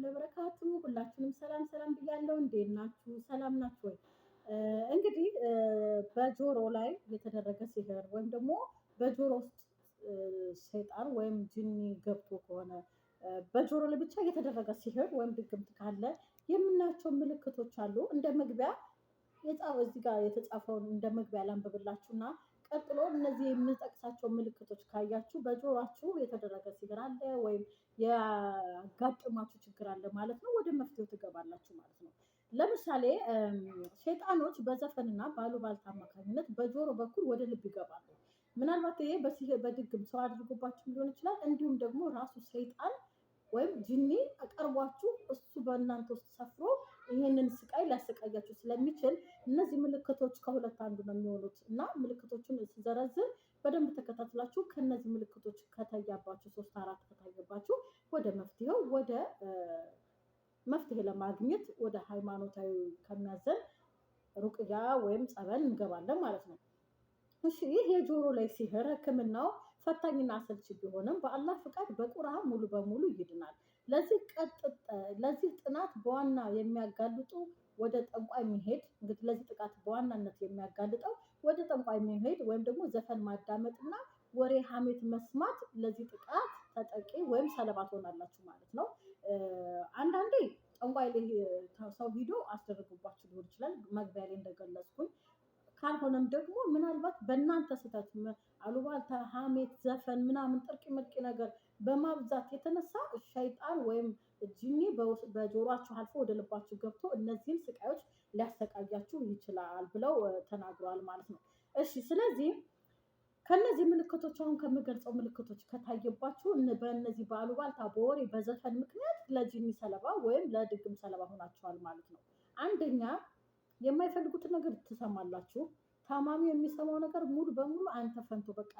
ወራህመቱላሂ ወበረካቱ። ሁላችሁንም ሰላም ሰላም ብያለሁ። እንዴት ናችሁ? ሰላም ናችሁ ወይ? እንግዲህ በጆሮ ላይ የተደረገ ሲህር ወይም ደግሞ በጆሮ ውስጥ ሰይጣን ወይም ጅኒ ገብቶ ከሆነ በጆሮ ላይ ብቻ የተደረገ ሲህር ወይም ድግምት ካለ የምናያቸው ምልክቶች አሉ። እንደ መግቢያ እዚህ ጋር የተጻፈውን እንደ መግቢያ ላንብብላችሁና ቀጥሎ እነዚህ የምጠቅሳቸው ምልክቶች ካያችሁ በጆሯችሁ የተደረገ ሲህር አለ ወይም ያጋጠማችሁ ችግር አለ ማለት ነው። ወደ መፍትሄው ትገባላችሁ ማለት ነው። ለምሳሌ ሸይጣኖች በዘፈንና ባሉባልታ አማካኝነት በጆሮ በኩል ወደ ልብ ይገባሉ። ምናልባት ይሄ በድግም ሰው አድርጎባችሁ ሊሆን ይችላል። እንዲሁም ደግሞ ራሱ ሰይጣን ወይም ጅኒ ቀርቧችሁ እሱ በእናንተ ውስጥ ሰፍሮ ይህንን ስቃይ ሊያሰቃያችሁ ስለሚችል እነዚህ ምልክቶች ከሁለት አንዱ ነው የሚሆኑት እና ምልክቶችን ስዘረዝር በደንብ ተከታትላችሁ ከነዚህ ምልክቶች ከታያባችሁ 3-4 ከታየባችሁ ወደ መፍትሄ ለማግኘት ወደ ሃይማኖታዊ ከሚያዘን ሩቅያ ወይም ጸበል እንገባለን ማለት ነው። እሺ ይህ የጆሮ ላይ ሲህር ሕክምናው ፈታኝና አሰልቺ ቢሆንም በአላህ ፍቃድ በቁርአን ሙሉ በሙሉ ይድናል። ለዚህ ጥናት በዋና የሚያጋልጡ ወደ ጠንቋይ መሄድ እንግዲህ ለዚህ ጥቃት በዋናነት የሚያጋልጠው ወደ ጠንቋይ መሄድ ወይም ደግሞ ዘፈን ማዳመጥና ወሬ ሀሜት መስማት ለዚህ ጥቃት ተጠቂ ወይም ሰለባ ትሆናላችሁ ማለት ነው። አንዳንዴ ጠንቋይ ላይ ሰው ቪዲዮ አስደርጉባችሁ ሊሆን ይችላል መግቢያ ላይ እንደገለጽኩኝ። ካልሆነም ደግሞ ምናልባት በእናንተ ስህተት አሉባልታ፣ ሀሜት፣ ዘፈን ምናምን ጥርቂ ምርቂ ነገር በማብዛት የተነሳ ሸይጣን ወይም ጂኒ በጆሯችሁ አልፎ ወደ ልባችሁ ገብቶ እነዚህን ስቃዮች ሊያሰቃያችሁ ይችላል ብለው ተናግረዋል ማለት ነው። እሺ ስለዚህ ከነዚህ ምልክቶች አሁን ከምገልጸው ምልክቶች ከታየባችሁ በእነዚህ በአሉባልታ፣ በወሬ፣ በዘፈን ምክንያት ለጂኒ ሰለባ ወይም ለድግም ሰለባ ሆናችኋል ማለት ነው። አንደኛ የማይፈልጉትን ነገር ትሰማላችሁ። ታማሚ የሚሰማው ነገር ሙሉ በሙሉ አንተ ፈንቶ በቃ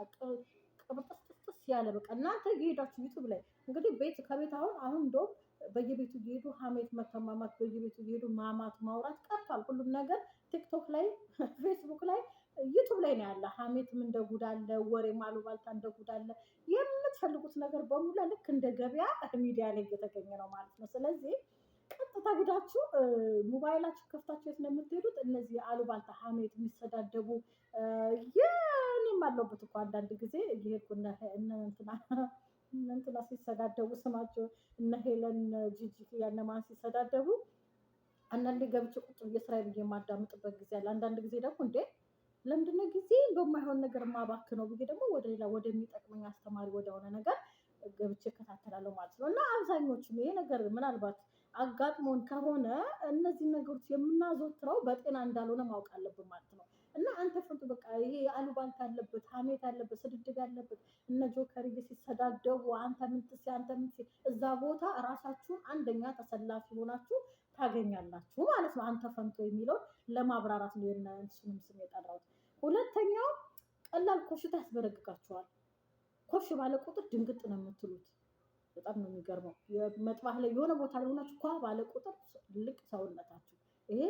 ቅብጥስጥስ ያለ በቃ እናንተ እየሄዳችሁ ዩቱብ ላይ እንግዲህ ከቤት አሁን እንደውም በየቤቱ እየሄዱ ሀሜት መተማማት፣ በየቤቱ እየሄዱ ማማት ማውራት ቀርቷል። ሁሉም ነገር ቲክቶክ ላይ፣ ፌስቡክ ላይ፣ ዩቱብ ላይ ነው ያለ። ሀሜትም እንደ ጉድ አለ፣ ወሬ አሉባልታ እንደ ጉድ አለ። የምትፈልጉት ነገር በሙሉ ልክ እንደ ገበያ ሚዲያ ላይ እየተገኘ ነው ማለት ነው። ስለዚህ ቀጥታ ሄዳችሁ ሞባይላችሁ ከፍታችሁ የት ነው የምትሄዱት? እነዚህ አሉባልታ ሀሜት የሚሰዳደቡ የኔም አለሁበት እኮ አንዳንድ ጊዜ እየሄድኩ እንትና ሲሰዳደቡ ስማቸው እነ ሄለን ጂጂ ያነማን ሲሰዳደቡ አንዳንዴ ገብቼ ቁጭ ብዬ ስራዬ ብዬ የማዳምጥበት ጊዜ አለ። አንዳንድ ጊዜ ደግሞ እንዴ ለምንድነው ጊዜ በማይሆን ነገር ማባክነው ብዬ ደግሞ ወደ ሌላ ወደሚጠቅመኝ አስተማሪ ወደሆነ ነገር ገብቼ እከታተላለሁ ማለት ነው። እና አብዛኞቹም ይሄ ነገር ምናልባት አጋጥሞን ከሆነ እነዚህ ነገሮች የምናዘወትረው በጤና እንዳልሆነ ማወቅ አለብን ማለት ነው። እና አንተ ፈንቱ በቃ ይሄ አሉባልታ ያለበት፣ ሀሜት ያለበት፣ ስድድብ ያለበት እነ ጆከርዬ ሲሰዳደቡ አንተ ምን ትስ አንተ ምን ሲል እዛ ቦታ ራሳችሁን አንደኛ ተሰላፊ ሆናችሁ ታገኛላችሁ ማለት ነው። አንተ ፈንቶ የሚለውን ለማብራራት ነው የእነሱንም ስም የጠራሁት። ሁለተኛው ቀላል ኮሽታ ያስበረግጋችኋል። ኮሽ ባለ ቁጥር ድንግጥ ነው የምትሉት። በጣም ነው የሚገርመው። መጥባህ ላይ የሆነ ቦታ ላይ ሆናችሁ ኳ ባለ ቁጥር ልቅ ሰውነታችሁ ይሄ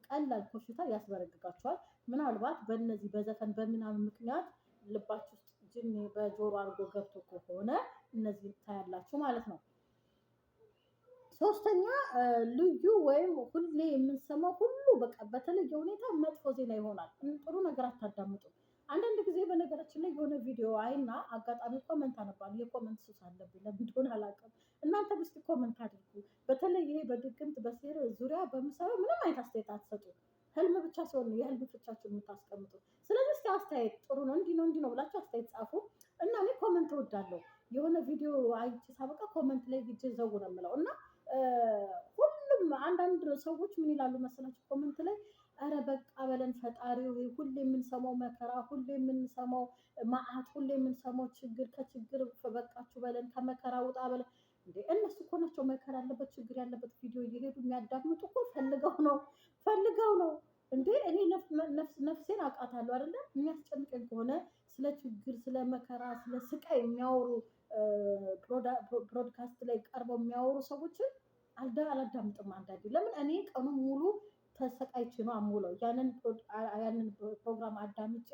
ቀላል ኮሽታ ያስበረግጋችኋል። ምናልባት በእነዚህ በዘፈን በምናምን ምክንያት ልባችሁ ውስጥ ጅኒ በጆሮ አድርጎ ገብቶ ከሆነ እነዚህ ታያላችሁ ማለት ነው። ሶስተኛ ልዩ ወይም ሁሌ የምንሰማው ሁሉ በቃ በተለየ ሁኔታ መጥፎ ዜና ይሆናል። ጥሩ ነገር አታዳምጡም። አንዳንድ ጊዜ በነገራችን ላይ የሆነ ቪዲዮ አይና አጋጣሚ ኮመንት አነባለሁ። የኮመንት ሱስ አለብኝ ለምን እንደሆነ አላውቅም። እናንተ እስኪ ኮመንት አድርጉ። በተለይ ይሄ በድግምት በሴር ዙሪያ በምሰራው ምንም አይነት አስተያየት አትሰጡ። ህልም ብቻ ሲሆን ነው የህልም ፍቻችሁን የምታስቀምጡ። ስለዚህ እስኪ አስተያየት ጥሩ ነው እንዲህ ነው ብላችሁ አስተያየት ጻፉ እና እኔ ኮመንት እወዳለሁ። የሆነ ቪዲዮ አይቼ ሳበቃ ኮመንት ላይ ሂጄ ዘው ነው የምለው እና ሁሉም አንዳንድ ሰዎች ምን ይላሉ መሰላችሁ ኮመንት ላይ ኧረ በቃ በለን ፈጣሪው ሁሌ የምንሰማው መከራ፣ ሁሌ የምንሰማው መዓት፣ ሁሌ የምንሰማው ችግር ከችግር በቃችሁ በለን ከመከራ ውጣ በለን። እንዴ እነሱ እኮ ናቸው መከራ ያለበት ችግር ያለበት ቪዲዮ እየሄዱ የሚያዳምጡ እኮ ፈልገው ነው እንዴ። እኔ ነፍሴን አውቃታለሁ አይደለ? የሚያስጨንቀኝ ከሆነ ስለ ችግር፣ ስለ መከራ፣ ስለ ስቃይ የሚያወሩ ብሮድካስት ላይ ቀርበው የሚያወሩ ሰዎችን አላዳምጥም አንዳንዴ። ለምን እኔ ቀኑን ሙሉ ተሰቃይቼ ነው የምውለው። ያንን ፕሮግራም አዳምጬ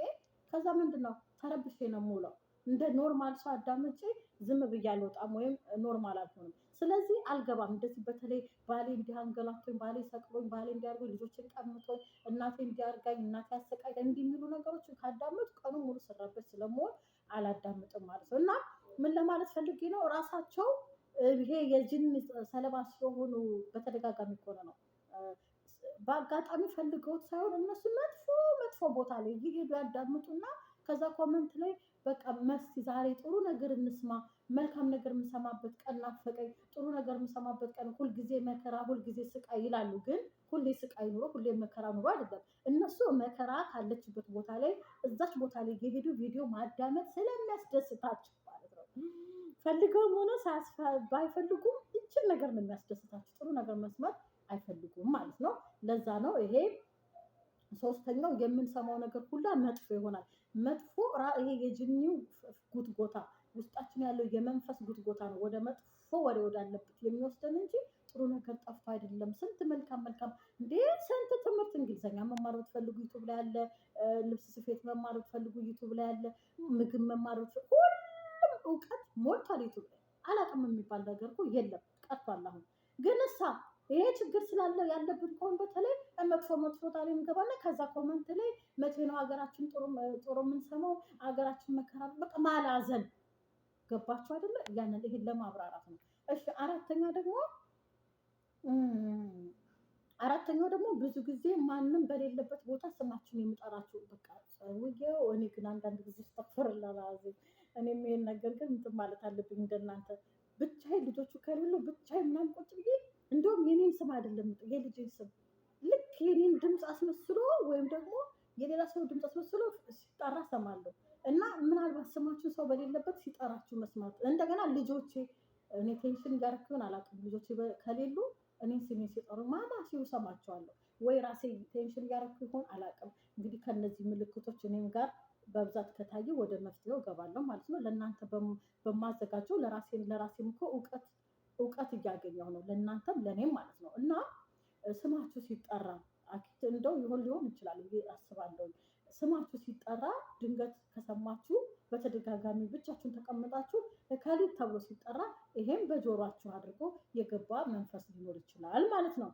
ከዛ ምንድነው ተረብሼ ነው የምውለው። እንደ ኖርማል ሰው አዳምጬ ዝም ብዬ አልወጣም ወይም ኖርማል አልሆንም። ስለዚህ አልገባም። እንደዚህ በተለይ ባሌ እንዲያንገላቶኝ፣ ባሌ ሰቅሎኝ፣ ባሌ እንዲያርጎኝ፣ ልጆችን ቀምቶኝ፣ እናቴ እንዲያርጋኝ፣ እናቴ ያሰቃኝ እንዲህ የሚሉ ነገሮችን ካዳመጡ ቀኑን ሙሉ ስራበት ስለመሆን አላዳምጥም ማለት ነው። እና ምን ለማለት ፈልጌ ነው ራሳቸው ይሄ የጅን ሰለባ ስለሆኑ በተደጋጋሚ ከሆነ ነው በአጋጣሚ ፈልገውት ሳይሆን እነሱ መጥፎ ቦታ ላይ እየሄዱ ያዳምጡና ከዛ ኮመንት ላይ በቃ መስቲ ዛሬ ጥሩ ነገር እንስማ፣ መልካም ነገር የምሰማበት ቀን ናፈቀኝ፣ ጥሩ ነገር የምሰማበት ቀን፣ ሁልጊዜ መከራ ሁልጊዜ ስቃይ ይላሉ። ግን ሁሌ ስቃይ ኑሮ ሁሌ መከራ ኑሮ አይደለም። እነሱ መከራ ካለችበት ቦታ ላይ እዛች ቦታ ላይ የሄዱ ቪዲዮ ማዳመጥ ስለሚያስደስታቸው ማለት ነው። ፈልገውም ሆነ ባይፈልጉም ይችን ነገር ነው የሚያስደስታቸው። ጥሩ ነገር መስማት አይፈልጉም ማለት ነው። ለዛ ነው ይሄ ሶስተኛው የምንሰማው ነገር ሁላ መጥፎ ይሆናል። መጥፎ ይሄ የጅኒው ጉትጎታ ውስጣችን ያለው የመንፈስ ጉትጎታ ነው ወደ መጥፎ ወሬ ወዳለበት የሚወስደን እንጂ ጥሩ ነገር ጠፍቶ አይደለም። ስንት መልካም እንዴ ስንት ትምህርት እንግሊዘኛ መማር ብትፈልጉ ዩቱብ ላይ አለ። ልብስ ስፌት መማር ብትፈልጉ ዩቱብ ላይ አለ። ምግብ መማር ሁሉም እውቀት ሞልቷል ዩቱብ ላይ። አላውቅም የሚባል ነገር እኮ የለም ቀርቷል። አሁን ግን ይሄ ችግር ስላለ ያለብን ከሆነ በተለይ መጥፎ ታሪክ እንገባና ከዛ ኮመንት ላይ መቼ ነው ሀገራችን ጥሩ የምንሰማው? ሀገራችን መከራ በቃ ማላዘን ገባችሁ አይደለ? ያንን ይሄን ለማብራራት ነው። እሺ አራተኛው ደግሞ ብዙ ጊዜ ማንም በሌለበት ቦታ ስማችን የሚጠራችሁ በቃ ሰውዬው። እኔ ግን አንዳንድ ጊዜ ስተፈርላላዚ እኔም ይሄን ነገር ግን እንትን ማለት አለብኝ እንደናንተ ብቻዬን ልጆቹ ከሌሉ ብቻዬን ምናምን ቁጭ ብዬ እንደውም የኔን ስም አይደለም የልጄን ስም ልክ የኔን ድምፅ አስመስሎ ወይም ደግሞ የሌላ ሰው ድምፅ አስመስሎ ሲጠራ ሰማለሁ። እና ምናልባት ስማችሁ ሰው በሌለበት ሲጠራችሁ መስማት እንደገና ልጆቼ እኔ ቴንሽን እያደረኩኝ አላውቅም። ልጆቼ ከሌሉ እኔን ስሜን ሲጠሩ ማማ ሲሉ ሰማቸዋለሁ። ወይ ራሴ ቴንሽን እያደረኩ ይሆን አላውቅም። እንግዲህ ከነዚህ ምልክቶች እኔም ጋር በብዛት ከታየ ወደ መፍትሄው እገባለሁ ማለት ነው። ለእናንተ በማዘጋጀው ለራሴም እኮ እውቀት እያገኘሁ ነው፣ ለእናንተም ለእኔም ማለት ነው። እና ስማችሁ ሲጠራ እንደው ሊሆን ይችላል ብዬ አስባለሁ። ስማችሁ ሲጠራ ድንገት ከሰማችሁ በተደጋጋሚ ብቻችሁን ተቀምጣችሁ ከሊት ተብሎ ሲጠራ ይሄም በጆሯችሁ አድርጎ የገባ መንፈስ ሊኖር ይችላል ማለት ነው።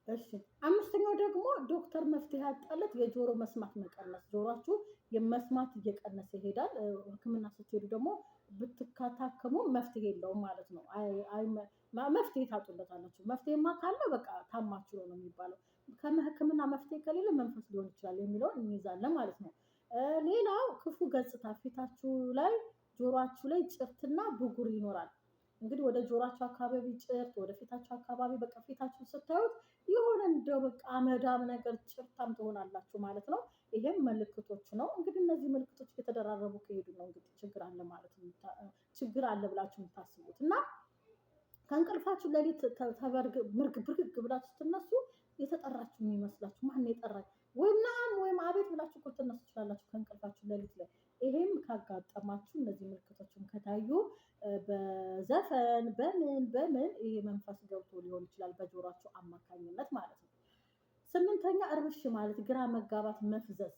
እሺ አምስተኛው ደግሞ ዶክተር መፍትሄ ያጣለት የጆሮ መስማት መቀነስ። ጆሯችሁ የመስማት እየቀነሰ ይሄዳል። ሕክምና ስትሄዱ ደግሞ ብትታከሙ መፍትሄ የለውም ማለት ነው። መፍትሄ ታጡለታላችሁ። መፍትሄማ ካለ በቃ ታማችሁ ነው የሚባለው። ከሕክምና መፍትሄ ከሌለ መንፈስ ሊሆን ይችላል የሚለውን እንይዛለን ማለት ነው። ሌላው ክፉ ገጽታ ፊታችሁ ላይ ጆሯችሁ ላይ ጭርትና ብጉር ይኖራል። እንግዲህ ወደ ጆሯችሁ አካባቢ ጭርት፣ ወደ ፊታችሁ አካባቢ በቃ ፊታችሁ ስታዩት የሆነ እንደው በቃ አመዳም ነገር ጭርታም ትሆናላችሁ ማለት ነው። ይሄም ምልክቶች ነው። እንግዲህ እነዚህ ምልክቶች የተደራረቡ ከሄዱ ነው እንግዲህ ችግር አለ ማለት ነው። ችግር አለ ብላችሁ የምታስቡት እና ከእንቅልፋችሁ ሌሊት ብርግግ ብላችሁ ስትነሱ የተጠራችሁ የሚመስላችሁ ማን የጠራችሁ ወይም አቤት ብላችሁ እኮ ልትነሱ ትችላላችሁ ከእንቅልፋችሁ ሌሊት ላይ። ይሄም ካጋጠማችሁ እነዚህ ምልክቶችን ከታዩ በዘፈን በምን ይሄ መንፈስ ገብቶ ሊሆን ይችላል በጆሯችሁ አማካኝነት ማለት ነው። ስምንተኛ እርብሽ ማለት ግራ መጋባት፣ መፍዘዝ።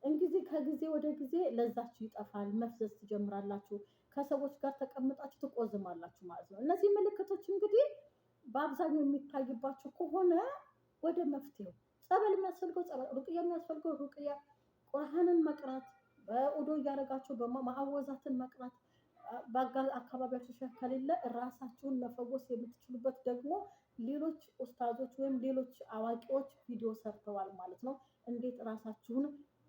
እንግዲህ ከጊዜ ወደ ጊዜ ለዛችሁ ይጠፋል፣ መፍዘዝ ትጀምራላችሁ፣ ከሰዎች ጋር ተቀምጣችሁ ትቆዝማላችሁ ማለት ነው። እነዚህ ምልክቶች እንግዲህ በአብዛኛው የሚታይባችሁ ከሆነ ወደ መፍትሄው ጸበል የሚያስፈልገው ጸበል፣ ሩቅያ የሚያስፈልገው ሩቅያ፣ ቁርአንን መቅራት፣ በኡዶ እያደረጋችሁ ማዕወዛትን መቅራት። በአካባቢያችሁ ሸህ ከሌለ ራሳችሁን መፈወስ የምትችሉበት ደግሞ ሌሎች ኡስታዞች ወይም ሌሎች አዋቂዎች ቪዲዮ ሰርተዋል ማለት ነው። እንዴት ራሳችሁን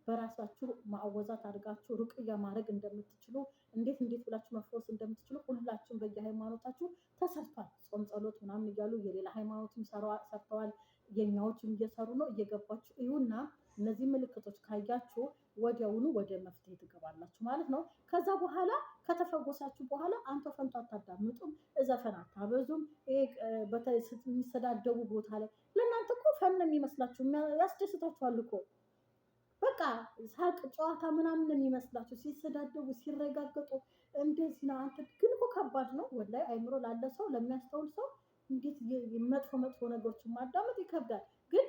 በራሳችሁ ማዕወዛት አድርጋችሁ ሩቅያ ማድረግ እንደምትችሉ፣ እንዴት ብላችሁ መፈወስ እንደምትችሉ ሁላችሁም በየሃይማኖታችሁ ተሰርቷል። ጾም ጸሎት ምናምን እያሉ የሌላ ሃይማኖትም ሰርተዋል። የኛዎችም እየሰሩ ነው። እየገባችሁ እዩና እነዚህ ምልክቶች ካያችሁ ወዲያውኑ ወደ መፍትሄ ትገባላችሁ ማለት ነው። ከዛ በኋላ ከተፈወሳችሁ በኋላ አንተ ፈንቶ አታዳምጡም፣ ዘፈን አታበዙም። በተለይ የሚሰዳደቡ ቦታ ላይ ለእናንተ እኮ ፈን የሚመስላችሁ ያስደስታችኋል እኮ በቃ ሳቅ ጨዋታ ምናምን የሚመስላችሁ ሲሰዳደቡ ሲረጋገጡ እንደዚህ ነው። አንተ ግን እኮ ከባድ ነው ወላሂ። አይምሮ ላለ ሰው ለሚያስተውል ሰው እንዴት መጥፎ ነገሮችን ማዳመጥ ይከብዳል። ግን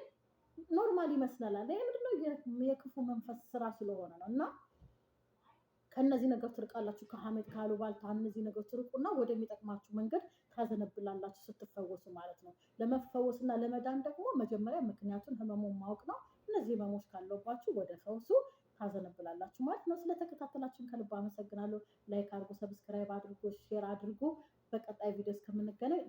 ኖርማል ይመስላል። ይሄ ምንድነው የክፉ መንፈስ ስራ ስለሆነ ነው። እና ከነዚህ ነገር ትርቃላችሁ። ከሐሜት ካሉባልታ እነዚህ ነገር ትርቁና ወደሚጠቅማችሁ መንገድ ታዘነብላላችሁ ስትፈወሱ ማለት ነው። ለመፈወስና ለመዳን ደግሞ መጀመሪያ ምክንያቱን ህመሙን ማወቅ ነው። እነዚህ ህመሞች ካለባችሁ ወደ ፈውሱ ታዘነብላላችሁ ማለት ነው። ስለተከታተላችሁን ከልብ አመሰግናለሁ። ላይክ አድርጉ፣ ሰብስክራይብ አድርጉ፣ ሼር አድርጉ። በቀጣይ ቪዲዮ እስከምንገናኝ